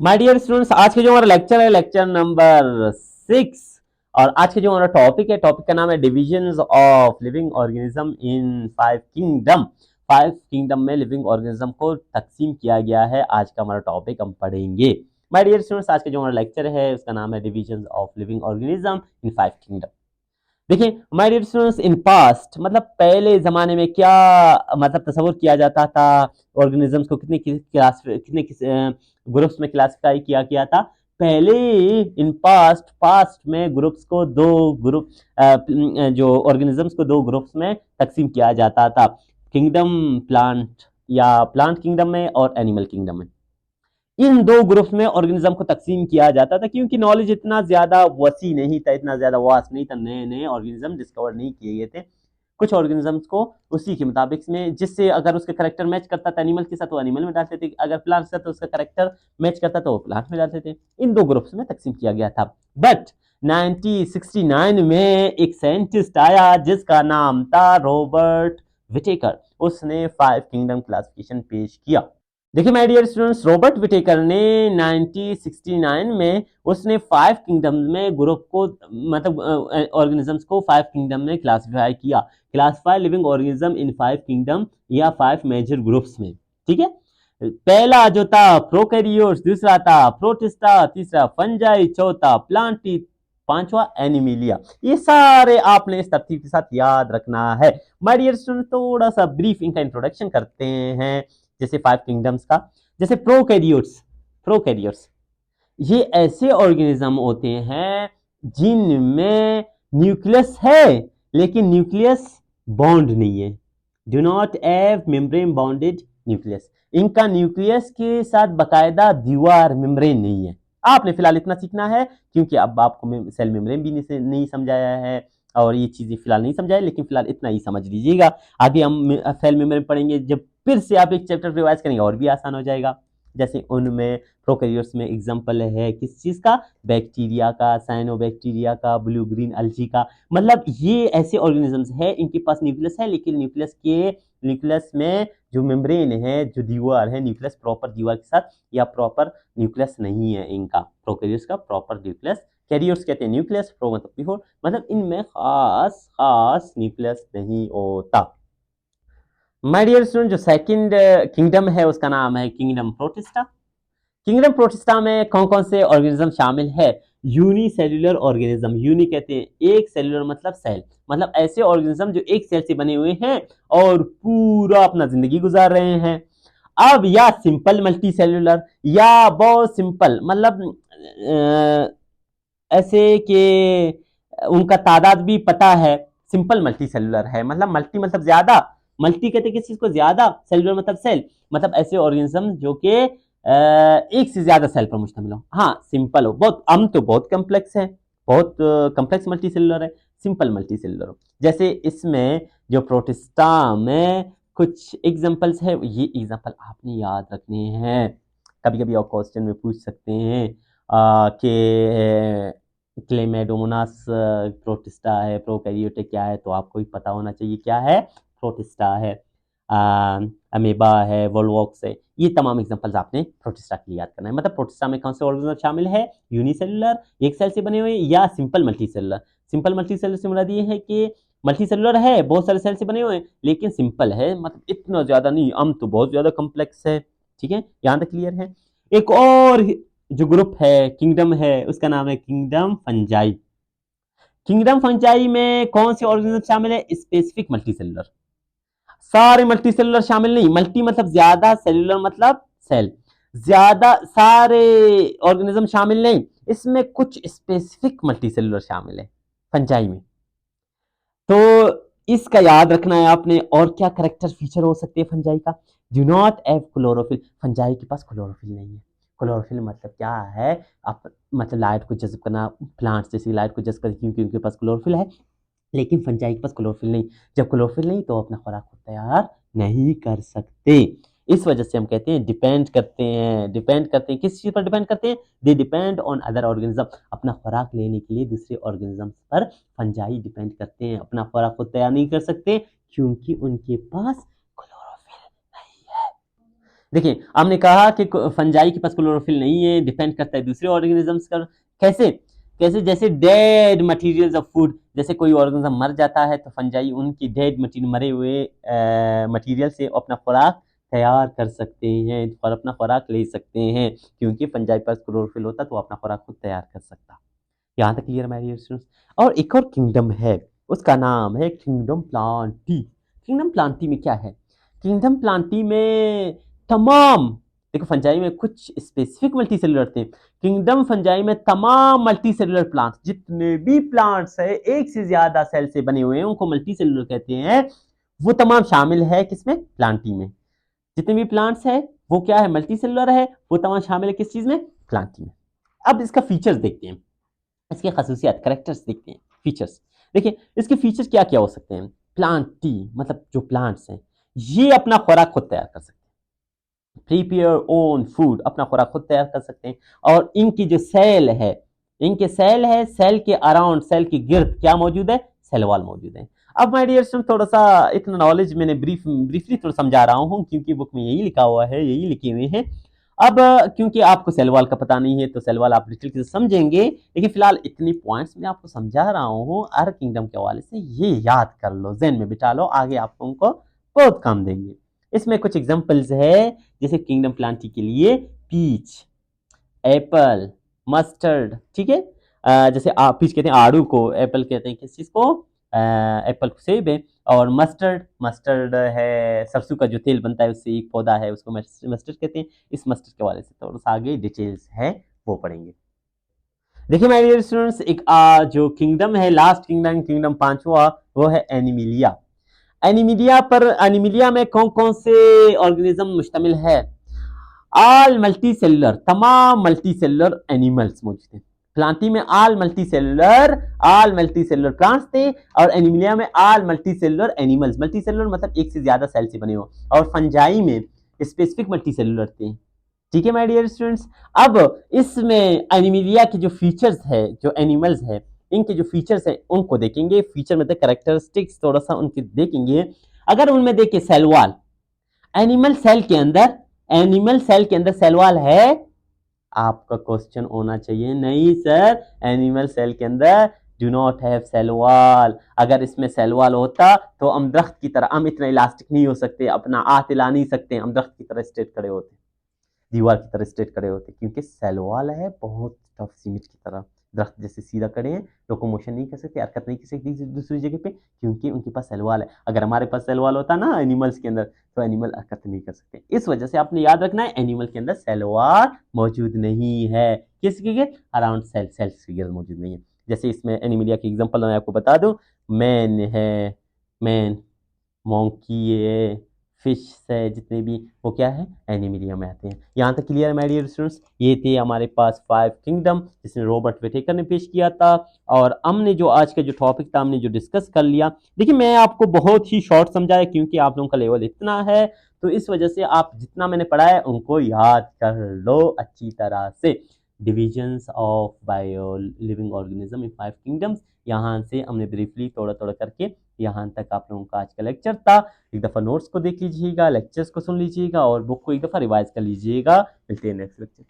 My dear students, आज के जो हमारा लेक्चर है लेक्चर नंबर 6। और आज के जो हमारा टॉपिक का नाम है divisions of living organism in 5 kingdom. 5 kingdom में लिविंग ऑर्गेनिज्म को तकसीम किया गया है। आज का हमारा टॉपिक हम पढ़ेंगे। माय डियर स्टूडेंट्स, आज के जो हमारा लेक्चर है उसका नाम है divisions of living organism in 5 kingdom. देखिए my dear students, in past मतलब पहले जमाने में क्या मतलब तस्वुर किया जाता था। ऑर्गेनिजम्स को कितने ग्रुप्स में क्लासिफाई किया गया था। पहले इन पास्ट में ग्रुप्स को दो ग्रुप जो ऑर्गेनिजम्स को दो ग्रुप्स में तकसीम किया जाता था। किंगडम प्लांट या प्लांट किंगडम में और एनिमल किंगडम में। इन दो ग्रुप्स में ऑर्गेनिज्म को तकसीम किया जाता था क्योंकि नॉलेज इतना ज्यादा वसी नहीं था, इतना ज्यादा वास्ट नहीं था, नए नए ऑर्गेनिज्म डिस्कवर नहीं किए गए थे। कुछ ऑर्गेनिजम्स को उसी के मुताबिक में, जिससे अगर उसका करेक्टर मैच करता था एनिमल के साथ तो एनिमल में डालते थे, अगर प्लांट के साथ तो उसका करेक्टर मैच करता तो वो प्लांट में डालते थे। इन दो ग्रुप्स में तकसीम किया गया था। बट 1969 में एक साइंटिस्ट आया जिसका नाम था रॉबर्ट विटेकर। उसने 5 किंगडम क्लासिफिकेशन पेश किया। देखिए my dear students, Robert Whittaker ने 1969 में उसने 5 किंगडम में ग्रुप को मतलब ऑर्गेनिजम्स को 5 किंगडम में क्लासिफाई किया। Classify living organism in 5 kingdom या 5 मेजर ग्रुप्स में। ठीक है, पहला जो था प्रोकैरियोट्स, दूसरा था प्रोटिस्टा, तीसरा फंजाई, चौथा प्लांटी, पांचवा एनिमिलिया। ये सारे आपने इस तरतीब के साथ याद रखना है। माय डियर स्टूडेंट, थोड़ा सा ब्रीफ इनका इंट्रोडक्शन करते हैं। जैसे 5 किंगडम्स का, जैसे प्रोकैरियोट्स ये ऐसे ऑर्गेनिज्म होते हैं जिनमें न्यूक्लियस है लेकिन न्यूक्लियस बॉन्ड नहीं है। Do not have membrane bounded nucleus. इनका न्यूक्लियस के साथ बकायदा दीवार मेम्ब्रेन नहीं है। आपने फिलहाल इतना सीखना है क्योंकि अब आपको सेल मेम्ब्रेन भी नहीं समझाया है और ये चीजें फिलहाल नहीं समझाए, लेकिन फिलहाल इतना ही समझ लीजिएगा। आगे हम सेल मेम्ब्रेन पढ़ेंगे, जब फिर से आप एक चैप्टर रिवाइज करेंगे और भी आसान हो जाएगा। जैसे उनमें प्रोकैरियोट्स में एग्जांपल है किस चीज का, बैक्टीरिया का, साइनोबैक्टीरिया का, ब्लू ग्रीन अल्जी का। मतलब ये ऐसे ऑर्गेनिजम्स है इनके पास न्यूक्लियस है लेकिन न्यूक्लियस में जो मेम्ब्रेन है, जो दीवार है, न्यूक्लियस प्रॉपर दीवार के साथ या प्रॉपर न्यूक्लियस नहीं है इनका। प्रोकैरियोट्स का प्रॉपर न्यूक्लियस, कैरियोट्स कहते हैं न्यूक्लियस, प्रो मतलब बिफोर, मतलब इनमें खास खास न्यूक्लियस नहीं होता। माय डियर स्टूडेंट, जो सेकंड किंगडम है उसका नाम है किंगडम प्रोटिस्टा। किंगडम प्रोटिस्टा में कौन कौन से ऑर्गेनिज्म शामिल है? Unicellular organism. यूनि कहते हैं एक, सेल्युलर मतलब सेल, मतलब ऐसे ऑर्गेनिज्म जो एक सेल से बने हुए हैं और पूरा अपना जिंदगी गुजार रहे हैं। अब या सिंपल मल्टी सेल्युलर या बहुत सिंपल, मतलब ऐसे कि उनका तादाद भी पता है। सिंपल मल्टी सेलुलर है, मतलब मल्टी मतलब ज्यादा, मल्टी कहते हैं किस चीज को, ज्यादा, सेलुलर मतलब सेल, मतलब ऐसे ऑर्गेनिज्म जो कि एक से ज्यादा सेल पर मुश्तमिल हो। हाँ सिंपल हो, बहुत हम तो बहुत कम्प्लेक्स है, बहुत कम्प्लेक्स मल्टी सेलुलर है, सिंपल मल्टी सेलुलर हो। जैसे इसमें जो प्रोटिस्टा में कुछ एग्जांपल्स है, ये एग्जांपल आपने याद रखने हैं। कभी कभी आप क्वेश्चन में पूछ सकते हैं कि क्लेमेडोमोनास प्रोटिस्टा है, प्रोकैरियोटिक क्या है, तो आपको भी पता होना चाहिए क्या है, प्रोटिस्टा है, अमीबा है, वोल्वॉक्स है। ये तमाम एग्जांपल्स आपने प्रोटिस्टा के लिए याद करना है। मतलब प्रोटिस्टा में कौन से ऑर्गेनिज्म शामिल है? यूनिसेलुलर एक सेल से बने हुए या सिंपल मल्टीसेलुलर। सिंपल मल्टीसेलुलर से मुराद ये है कि मल्टीसेलुलर है, बहुत सारे सेल से बने हुए हैं लेकिन सिंपल है, मतलब इतना ज्यादा नहीं, हम तो बहुत ज्यादा कम्प्लेक्स है। ठीक है, यहां तक क्लियर है। एक और जो ग्रुप है, किंगडम है, उसका नाम है किंगडम फंजाई। किंगडम फंजाई में कौन से ऑर्गेनिज्म शामिल है? Specific multicellular. सारे मल्टीसेलुलर शामिल नहीं, मल्टी मतलब ज्यादा, सेलुलर मतलब सेल, ज्यादा सारे ऑर्गेनिज्म शामिल नहीं, इसमें कुछ स्पेसिफिक मल्टीसेलुलर शामिल है फंजाई में। तो इसका याद रखना है आपने। और क्या करेक्टर फीचर हो सकते हैं फंजाई का? Do not have chlorophyll. Fungi के पास क्लोरोफिल नहीं है। क्लोरोफिल मतलब क्या है? आप मतलब लाइट को जज्ब करना, प्लांट्स जैसी लाइट को जज्ब करना, क्योंकि उनके पास क्लोरोफिल है, लेकिन फंजाई के पास क्लोरोफिल नहीं। जब क्लोरोफिल नहीं तो अपना खुराक को तैयार नहीं कर सकते। इस वजह से हम कहते हैं डिपेंड करते हैं किस चीज पर डिपेंड करते हैं? They depend on other organism. अपना खुराक लेने के लिए दूसरे ऑर्गेनिजम्स पर फंजाई डिपेंड करते हैं, अपना खुराक को तैयार नहीं कर सकते क्योंकि उनके पास क्लोरोफिल नहीं है। देखिए हमने कहा कि फंजाई के पास क्लोरोफिल नहीं है, डिपेंड करता है दूसरे ऑर्गेनिजम्स पर। कैसे? कैसे? जैसे डेड मटेरियल्स ऑफ फूड, जैसे कोई ऑर्गेनिज्म मर जाता है तो फंजाई उनकी डेड मटीरियल, मरे हुए मटीरियल से अपना खुराक तैयार कर सकते हैं और अपना खुराक ले सकते हैं, क्योंकि फंजाई पर क्लोरोफिल होता तो अपना खुराक खुद तैयार कर सकता। यहाँ तक क्लियर माय डियर स्टूडेंट्स। और एक और किंगडम है, उसका नाम है किंगडम प्लांटी। किंगडम प्लांटी में क्या है? किंगडम प्लांटी में तमाम, देखो फंजाई में कुछ स्पेसिफिक मल्टी सेलुलर थे, किंगडम फंजाई में तमाम मल्टी सेलुलर प्लांट्स, जितने भी प्लांट्स है एक से ज्यादा सेल से बने हुए हैं उनको मल्टी सेलुलर कहते हैं, वो तमाम शामिल है किसमें? प्लांटी में। जितने भी प्लांट्स है वो क्या है? मल्टी सेलुलर है, वो तमाम शामिल है किस चीज में? प्लांटी में। अब इसका फीचर्स देखते हैं, इसके खसूसियात, करेक्टर्स देखते हैं, फीचर्स। देखिए इसके फीचर्स क्या क्या हो सकते हैं। प्लांट टी मतलब जो प्लांट्स हैं ये अपना खुराक खुद तैयार कर सकते हैं, प्रीपेयर ओन फूड, अपना खुराक खुद तैयार कर सकते हैं। और इनकी जो सेल है, इनके सेल है, सेल के अराउंड, सेल के गिर्द क्या मौजूद है? सेल वॉल मौजूद है। अब माय डियर स्टूडेंट थोड़ा सा इतना नॉलेज मैंने ब्रीफली थोड़ा समझा रहा हूँ, क्योंकि बुक में यही लिखा हुआ है, यही लिखे हुए हैं। अब क्योंकि आपको सेल वॉल का पता नहीं है तो सेल वॉल आप डिटेल से समझेंगे, लेकिन फिलहाल इतनी पॉइंट्स मैं आपको समझा रहा हूँ अर्थ किंगडम के हवाले से, ये याद कर लो, ज़हन में बिठा लो, आगे आपको उनको बहुत काम देंगे। इसमें कुछ एग्जांपल्स है, जैसे किंगडम प्लांटी के लिए पीच, एप्पल, मस्टर्ड, ठीक है। जैसे आप पीच कहते हैं आड़ू को, एप्पल कहते हैं किस चीज को? एप्पल को, सेब है। और मस्टर्ड, मस्टर्ड है सरसों का जो तेल बनता है, उससे एक पौधा है उसको मस्टर्ड कहते हैं। इस मस्टर्ड के वाले से थोड़ा सा आगे डिटेल्स है वो पढ़ेंगे। देखिए माय डियर स्टूडेंट्स, एक जो किंगडम है, लास्ट किंगडम, किंगडम पांचवा, वो है एनिमिलिया। एनिमिलिया पर, एनिमिलिया में कौन कौन से ऑर्गेनिज्म मुश्तमिल है? ऑल मल्टी सेलुलर, तमाम मल्टी सेलुलर एनिमल्स मौजूद हैं। प्लांटी में ऑल मल्टी सेलुलर प्लांट्स थे, और एनिमिलिया में all multi cellular animals. Multi cellular मतलब एक से ज्यादा सेल से बने हो, और फंजाई में स्पेसिफिक मल्टी सेलुलर थे। ठीक है माय डियर स्टूडेंट्स। अब इसमें एनिमिलिया के जो फीचर्स है, जो एनिमल्स है, इनके जो फीचर्स है उनको देखेंगे। फीचर मतलब कैरेक्टरिस्टिक्स थोड़ा सा उनके देखेंगे। अगर उनमें देखिए सेल वॉल, एनिमल सेल के अंदर, एनिमल सेल के अंदर सेल वॉल है? आपका क्वेश्चन होना चाहिए नहीं सर, एनिमल सेल के अंदर do not have cell wall. अगर इसमें सेल वॉल होता तो हम दरख्त की तरह, हम इतना इलास्टिक नहीं हो सकते, अपना आह हिला नहीं सकते, हम दरख्त की तरह स्ट्रेट खड़े होते, दीवार की तरह स्ट्रेट खड़े होते, क्योंकि सेल वॉल है बहुत टफ सीमेंट की तरह, दरख्त जैसे सीधा खड़े हैं, लोकोमोशन नहीं कर सकते, हरकत नहीं कर सकती दूसरी जगह पे, क्योंकि उनके पास सेल वॉल है। अगर हमारे पास सेल वॉल होता ना एनिमल्स के अंदर, तो एनिमल हरकत नहीं कर सकते। इस वजह से आपने याद रखना है, एनिमल के अंदर सेल वॉल मौजूद नहीं है। किसके गिर्द? अराउंड सेल्स के गिर्द मौजूद नहीं है। जैसे इसमें एनिमिलिया की एग्जांपल मैं आपको बता दूं, मैन है, मैन, मोंकी है, फिश है, जितने भी वो क्या है? एनिमिलिया में आते हैं। यहाँ तक क्लियर है माय डियर स्टूडेंट्स। ये थे हमारे पास 5 किंगडम, जिसने रॉबर्ट विटेकर ने पेश किया था। और हमने जो आज का जो टॉपिक था हमने जो डिस्कस कर लिया, देखिए मैं आपको बहुत ही शॉर्ट समझाया, क्योंकि आप लोगों का लेवल इतना है, तो इस वजह से आप जितना मैंने पढ़ाया उनको याद कर लो अच्छी तरह से। Divisions of bio living organism in 5 kingdoms, यहाँ से हमने ब्रीफली थोड़ा थोड़ा करके यहाँ तक आप लोगों का आज का लेक्चर था। एक दफ़ा नोट्स को देख लीजिएगा, लेक्चर्स को सुन लीजिएगा, और बुक को एक दफ़ा रिवाइज कर लीजिएगा। मिलते हैं नेक्स्ट लेक्चर।